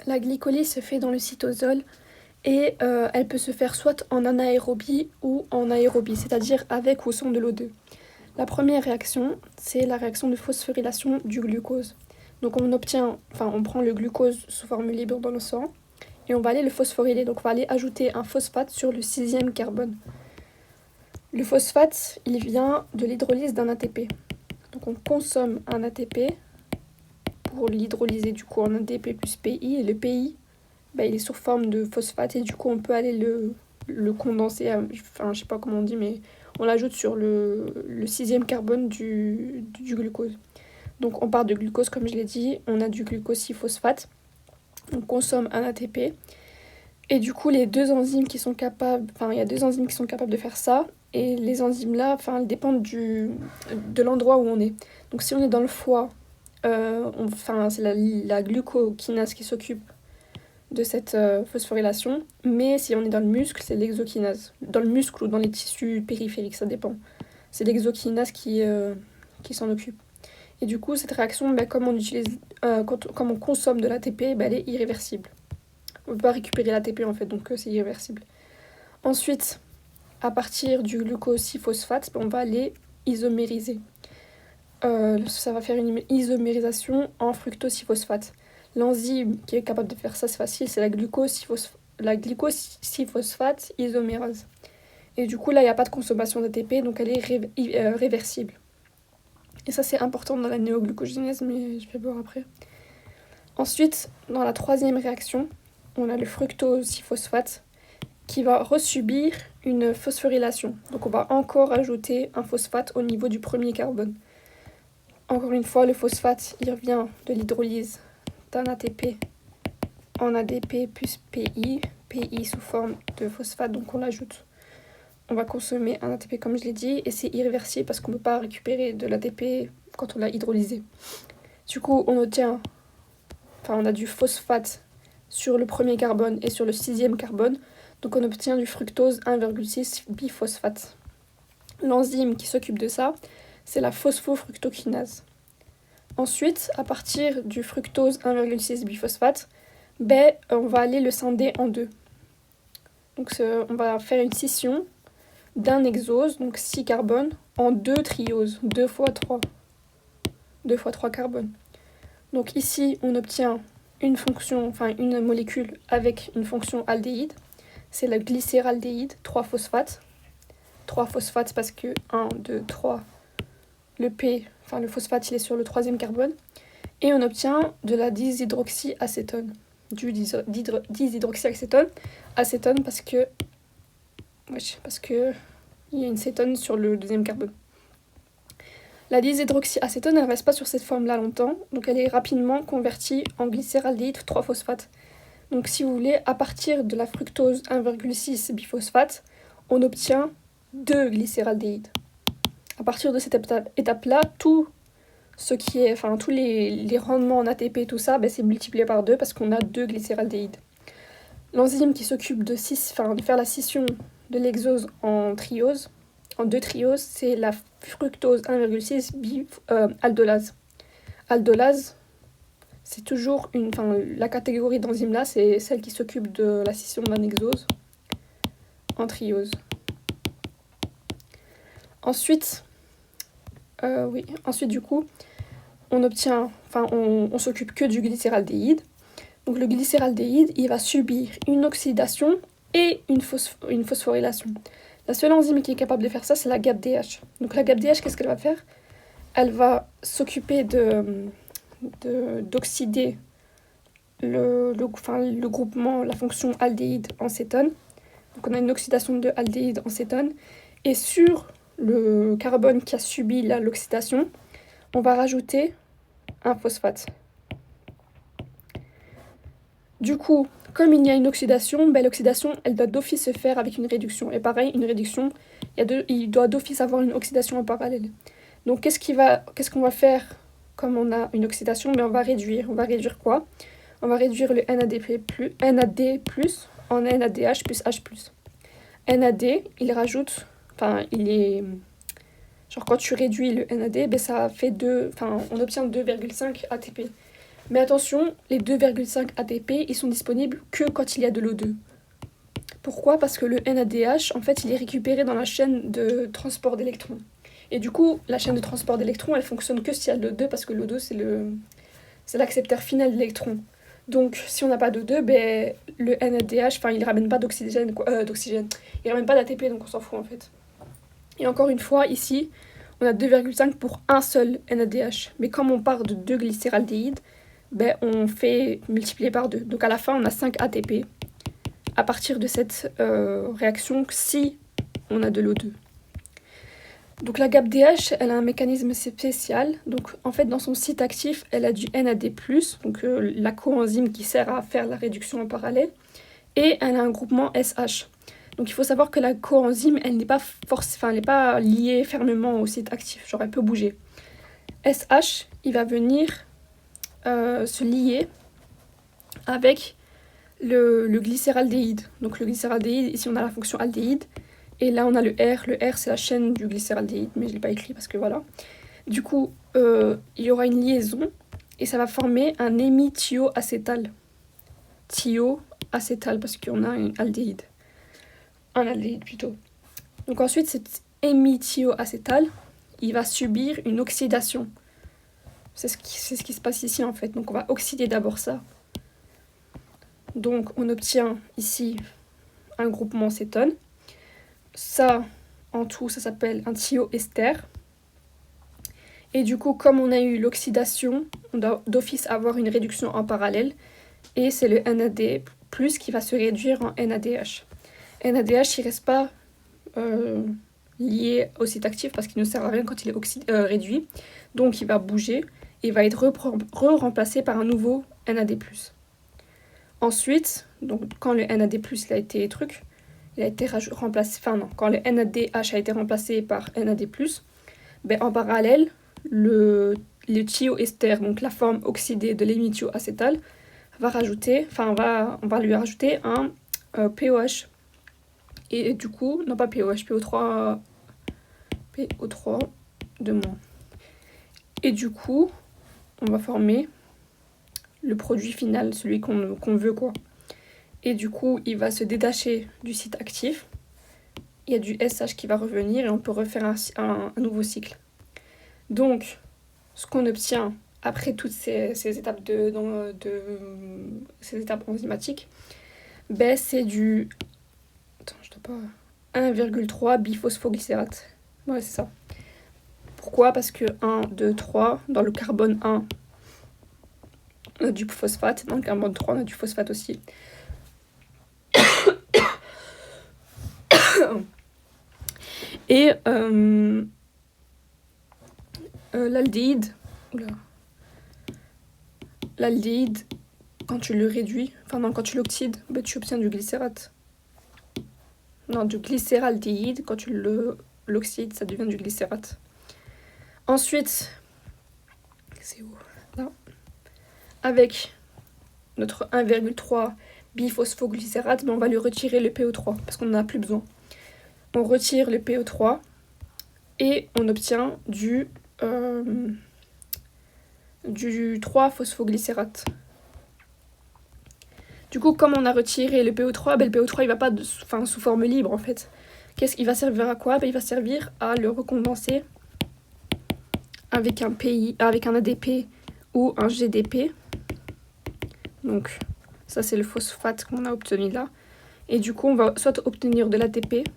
La glycolyse se fait dans le cytosol et elle peut se faire soit en anaérobie ou en aérobie, c'est-à-dire avec ou sans de l'O2. La première réaction, c'est la réaction de phosphorylation du glucose. Donc on prend le glucose sous forme libre dans le sang et on va aller le phosphoryler. Donc on va aller ajouter un phosphate sur le 6e carbone. Le phosphate, il vient de l'hydrolyse d'un ATP. Donc on consomme un ATP pour l'hydrolyser du coup en ADP plus PI. Et le PI, il est sous forme de phosphate et du coup on peut aller le condenser, je sais pas comment on dit, mais on l'ajoute sur le 6e carbone du glucose. Donc on part de glucose comme je l'ai dit, on a du glucose 6-phosphate, on consomme un ATP. Et du coup, il y a deux enzymes qui sont capables de faire ça. Et les enzymes là, elles dépendent de l'endroit où on est. Donc si on est dans le foie, c'est la glucokinase qui s'occupe de cette phosphorylation. Mais si on est dans le muscle, c'est l'exokinase. Dans le muscle ou dans les tissus périphériques, ça dépend. C'est l'exokinase qui s'en occupe. Et du coup, cette réaction, comme on consomme de l'ATP, elle est irréversible. On ne peut pas récupérer l'ATP en fait, donc c'est irréversible. Ensuite, à partir du glucose 6-phosphate, on va les isomériser. Ça va faire une isomérisation en fructose 6-phosphate. L'enzyme qui est capable de faire ça, c'est facile, c'est la glucose 6-phosphate isomérase. Et du coup, là, il n'y a pas de consommation d'ATP, donc elle est réversible. Et ça, c'est important dans la néoglucogénèse, mais je vais voir après. Ensuite, dans la troisième réaction, on a le fructose 6-phosphate qui va resubir une phosphorylation. Donc on va encore ajouter un phosphate au niveau du premier carbone. Encore une fois, le phosphate, il revient de l'hydrolyse d'un ATP en ADP plus PI. PI sous forme de phosphate, donc on l'ajoute. On va consommer un ATP comme je l'ai dit, et c'est irréversible parce qu'on ne peut pas récupérer de l'ATP quand on l'a hydrolysé. Du coup, on a du phosphate sur le premier carbone et sur le 6e carbone. Donc on obtient du fructose 1,6 biphosphate. L'enzyme qui s'occupe de ça, c'est la phosphofructokinase. Ensuite, à partir du fructose 1,6 biphosphate, on va aller le scinder en deux. Donc on va faire une scission d'un hexose, donc 6 carbones, en 2 trioses, 2 fois 3 carbones. Donc ici, on obtient une molécule avec une fonction aldéhyde. C'est le glycéraldéhyde, 3 phosphates. 3 phosphates parce que 1, 2, 3, le phosphate, il est sur le 3e carbone. Et on obtient de la dishydroxyacétone. Du dishydroxyacétone. Acétone parce que il y a une cétone sur le 2e carbone. La dishydroxyacétone, elle ne reste pas sur cette forme-là longtemps, donc elle est rapidement convertie en glycéraldéhyde 3-phosphate. Donc si vous voulez, à partir de la fructose 1,6 biphosphate, on obtient 2 glycéraldéhydes. À partir de cette étape-là, tous les rendements en ATP, tout ça, c'est multiplié par 2 parce qu'on a 2 glycéraldéhydes. L'enzyme qui s'occupe de faire la scission de l'hexose en deux trioses, c'est la fructose 1,6 aldolase. Aldolase, c'est toujours la catégorie d'enzymes là, c'est celle qui s'occupe de la scission d'un hexose en triose. Ensuite, du coup, on s'occupe que du glycéraldéhyde. Donc le glycéraldéhyde, il va subir une oxydation et une phosphorylation. La seule enzyme qui est capable de faire ça, c'est la GAPDH. Donc la GAPDH, qu'est-ce qu'elle va faire ? Elle va s'occuper d'oxyder le groupement, la fonction aldéhyde en cétone. Donc on a une oxydation de aldéhyde en cétone. Et sur le carbone qui a subi l'oxydation, on va rajouter un phosphate. Du coup, comme il y a une oxydation, l'oxydation, elle doit d'office se faire avec une réduction. Et pareil, une réduction, il doit d'office avoir une oxydation en parallèle. Donc, qu'est-ce qu'on va faire comme on a une oxydation ? On va réduire. On va réduire quoi ? On va réduire le NAD+, en NADH plus H+. NAD, il rajoute... quand tu réduis le NAD, ça fait on obtient 2,5 ATP. Mais attention, les 2,5 ATP, ils sont disponibles que quand il y a de l'O2. Pourquoi? Parce que le NADH, en fait, il est récupéré dans la chaîne de transport d'électrons. Et du coup, la chaîne de transport d'électrons, elle fonctionne que s'il y a de l'O2, parce que l'O2, c'est l'accepteur final d'électrons. Donc, si on n'a pas d'O2, ben, le NADH, il ramène pas d'oxygène, il ramène pas d'ATP, donc on s'en fout en fait. Et encore une fois, ici, on a 2,5 pour un seul NADH. Mais comme on part de 2 glycéraldéhydes, ben, on fait multiplier par 2. Donc à la fin, on a 5 ATP à partir de cette réaction si on a de l'O2. Donc la GAPDH, elle a un mécanisme spécial. Donc en fait, dans son site actif, elle a du NAD+, donc la coenzyme qui sert à faire la réduction en parallèle, et elle a un groupement SH. Donc il faut savoir que la coenzyme, elle n'est pas elle n'est pas liée fermement au site actif, genre elle peut bouger. SH, il va venir se lier avec le glycéraldéhyde. Donc le glycéraldéhyde, ici on a la fonction aldéhyde, et là on a le R. Le R, c'est la chaîne du glycéraldéhyde, mais je ne l'ai pas écrit parce que voilà. Du coup, il y aura une liaison, et ça va former un hémithioacétal. Thioacétal, parce qu'on a un aldéhyde. Un aldéhyde plutôt. Donc ensuite, cet hémithioacétal, il va subir une oxydation. C'est ce qui se passe ici en fait. Donc on va oxyder d'abord ça. Donc on obtient ici un groupement cétone. Ça, en tout, ça s'appelle un thioester. Et du coup, comme on a eu l'oxydation, on doit d'office avoir une réduction en parallèle. Et c'est le NAD+, qui va se réduire en NADH. NADH, il ne reste pas lié au site actif parce qu'il ne sert à rien quand il est réduit. Donc il va bouger et va être remplacé par un nouveau NAD+. Ensuite, donc, quand le NAD+, il a été remplacé, quand le NADH a été remplacé par NAD+, ben, en parallèle, le thioester, donc la forme oxydée de l'hémithioacétal, on va lui rajouter un POH. Et du coup, non pas POH, PO3 de moins. Et du coup, on va former le produit final, celui qu'on veut, quoi. Et du coup, il va se détacher du site actif. Il y a du SH qui va revenir et on peut refaire un nouveau cycle. Donc, ce qu'on obtient après toutes ces étapes ces étapes enzymatiques, ben, c'est du 1,3 biphosphoglycérate. Ouais, c'est ça. Pourquoi? Parce que 1, 2, 3, dans le carbone 1, on a du phosphate, dans le carbone 3, on a du phosphate aussi. Et l'aldéhyde, quand tu le réduis, quand tu l'oxydes, ben, tu obtiens du glycérate. Non, du glycéraldéhyde, quand tu l'oxydes, ça devient du glycérate. Ensuite, c'est où? Là. Avec notre 1,3 biphosphoglycérate, ben on va lui retirer le PO3 parce qu'on n'en a plus besoin. On retire le PO3 et on obtient du 3-phosphoglycérate. Du coup, comme on a retiré le PO3, ben, le PO3 il va pas sous forme libre en fait. Qu'est-ce qu'il va servir à quoi? Ben, il va servir à le recondenser avec un ADP ou un GDP. Donc ça c'est le phosphate qu'on a obtenu là. Et du coup on va soit obtenir de l'ATP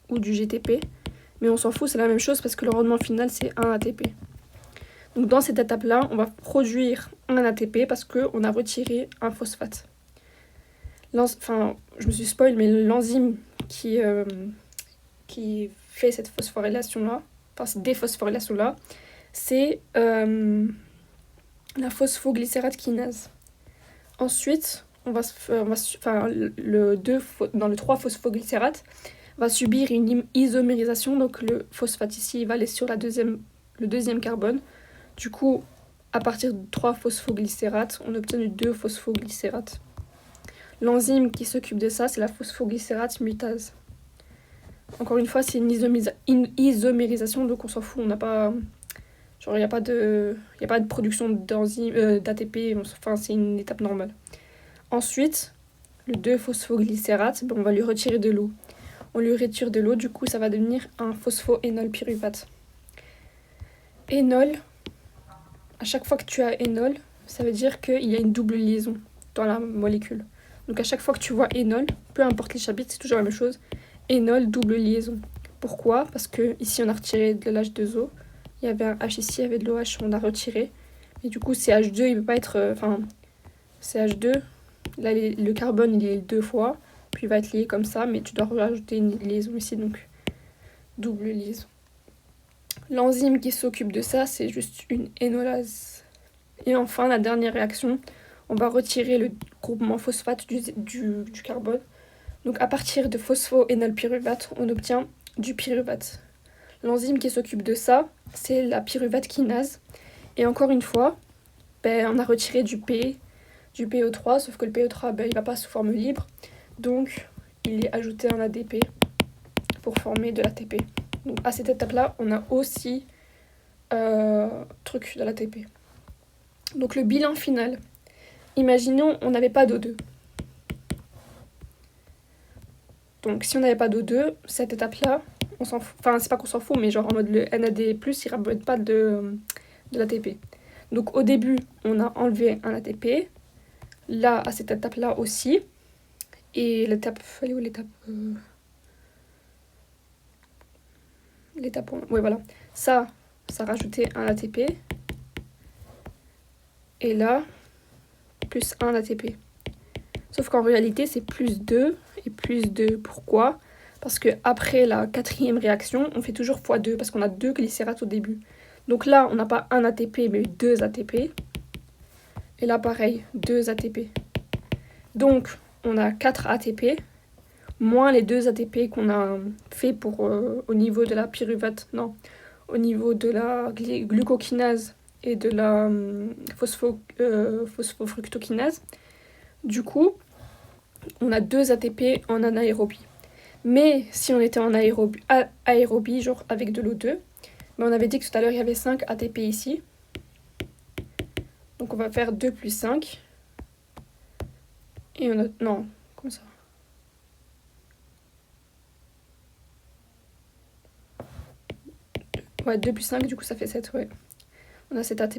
ou du GTP. Mais on s'en fout, c'est la même chose parce que le rendement final c'est un ATP. Donc dans cette étape là, on va produire un ATP parce qu'on a retiré un phosphate. Je me suis spoil, mais l'enzyme qui fait cette phosphorylation-là, cette déphosphorylation-là, c'est la phosphoglycérate kinase. Ensuite, dans le 3-phosphoglycérate va subir une isomérisation, donc le phosphate ici il va aller sur le deuxième carbone. Du coup, à partir de 3-phosphoglycérate, on obtient du 2-phosphoglycérate. L'enzyme qui s'occupe de ça, c'est la phosphoglycérate mutase. Encore une fois, c'est une isomérisation, donc on s'en fout, on n'a pas... Genre, y a pas de production d'ATP, enfin, c'est une étape normale. Ensuite, le 2-phosphoglycérate, ben, on va lui retirer de l'eau. On lui retire de l'eau, du coup, ça va devenir un phosphoénolpyruvate. Énol, à chaque fois que tu as énol, ça veut dire qu'il y a une double liaison dans la molécule. Donc à chaque fois que tu vois énol, peu importe les chapitres, c'est toujours la même chose. Énol, double liaison. Pourquoi? Parce que ici on a retiré de l'H2O, il y avait un H ici, il y avait de l'OH, on a retiré. Et du coup, CH2, il peut pas être. Enfin, CH2, là le carbone il est 2 fois, puis il va être lié comme ça, mais tu dois rajouter une liaison ici, donc double liaison. L'enzyme qui s'occupe de ça, c'est juste une énolase. Et enfin, la dernière réaction, on va retirer le groupement phosphate du carbone. Donc à partir de phosphoénolpyruvate, on obtient du pyruvate. L'enzyme qui s'occupe de ça, c'est la pyruvate kinase. Et encore une fois, ben, on a retiré du PO3, sauf que le PO3, ben, il ne va pas sous forme libre. Donc il est ajouté en ADP pour former de l'ATP. Donc à cette étape-là, on a aussi truc de l'ATP. Donc le bilan final. Imaginons on n'avait pas d'O2. Donc si on n'avait pas d'O2, cette étape-là, on s'en fout. Enfin, c'est pas qu'on s'en fout, mais genre en mode le NAD+, il ramène pas de l'ATP. Donc au début, on a enlevé un ATP. Là, à cette étape-là aussi. Et l'étape... Elle est où l'étape L'étape... Oui, voilà. Ça rajoutait un ATP. Et là, plus 1 ATP. Sauf qu'en réalité, c'est plus 2 et plus 2. Pourquoi? Parce qu'après la 4e réaction, on fait toujours x2 parce qu'on a 2 glycérates au début. Donc là, on n'a pas 1 ATP, mais 2 ATP. Et là, pareil, 2 ATP. Donc, on a 4 ATP, moins les 2 ATP qu'on a fait pour, au niveau de la pyruvate, non, au niveau de la glucokinase et de la phosphofructokinase. Du coup, on a 2 ATP en anaérobie. Mais si on était en aérobie, genre avec de l'O2, mais on avait dit que tout à l'heure il y avait 5 ATP ici. Donc on va faire 2 plus 5. Et on a... Non, comme ça. Ouais, 2 plus 5, du coup ça fait 7, ouais. On a 7 ATP.